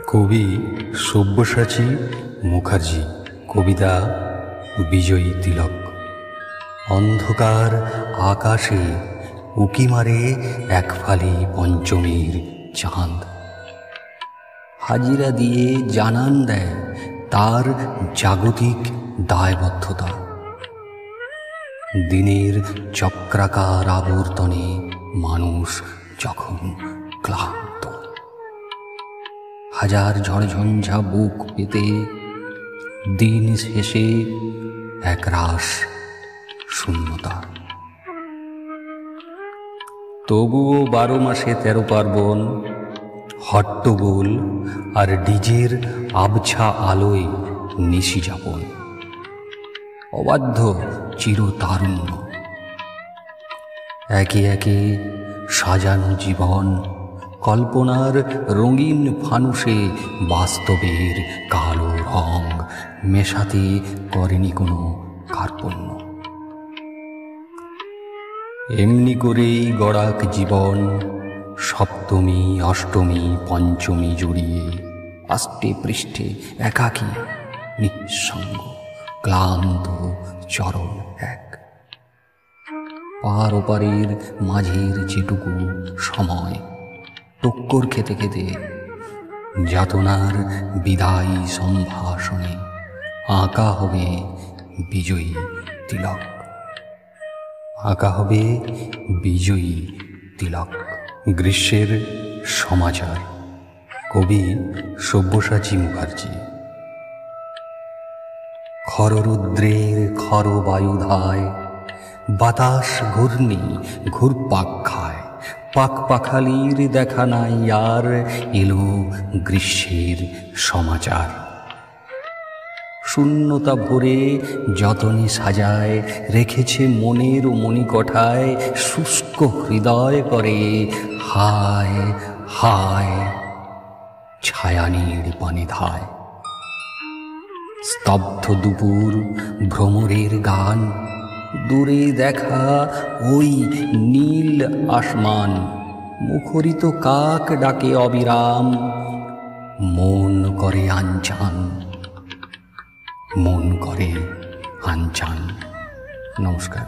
কবি সব্যসাচী মুখার্জি। কবিতা বিজয়ী তিলক। অন্ধকার আকাশে উকি মারে এক ফালি পঞ্চমীর চাঁদ, হাজিরা দিয়ে জানান দেয় তার জাগতিক দায়বদ্ধতা। দিনের চক্রাকার আবর্তনে মানুষ যখন ক্লান্ত, হাজার ঝড়ঝঞ্ঝা বুক পেতে দিন শেষে একরাশ শূন্যতা। তবুও 12 মাসে 13 পার্বণ, হট্টগোল আর ডিজের আবছা আলোয় নিশি যাপন, অবাধ্য চিরতারুণ্য। একে একে সাজানো জীবন কল্পনার রঙিন ফানুষে বাস্তবের কালো রং মেশাতে করেনি কোনো কার্পণ্য। এমনি করেই গড়াক জীবন সপ্তমী অষ্টমী পঞ্চমী জড়িয়ে, আষ্টে পৃষ্ঠে একাকী নিঃসঙ্গ ক্লান্ত চরণ এক। পার ওপারের মাঝের যেটুকু সময় টক্কর খেতে খেতে যাতনার বিদায়ী সম্ভাষণে আঁকা হবে বিজয়ী তিলক, আঁকা হবে বিজয়ী তিলক। গ্রীষ্মের সমাচার। কবি সব্যসাচী মুখার্জি। খররুদ্রের খর বায়ুধায় বাতাস ঘূর্ণি ঘুরপাক খায়, পাখপাখালির দেখা নাই আর, এলো গ্রীষ্মের সমাচার। শূন্যতা ভরে যতনে সাজায় রেখেছে মনের মণিকঠায়, শুষ্ক হৃদয় করে হায় হায় ছায়ানীড় পানে ধায়। স্তব্ধ দুপুর ভ্রমরের গান, দূরে দেখা ওই নীল আসমান, মুখরিত কাক ডাকে অবিরাম, মন করে আনচান, মন করে আনচান। নমস্কার।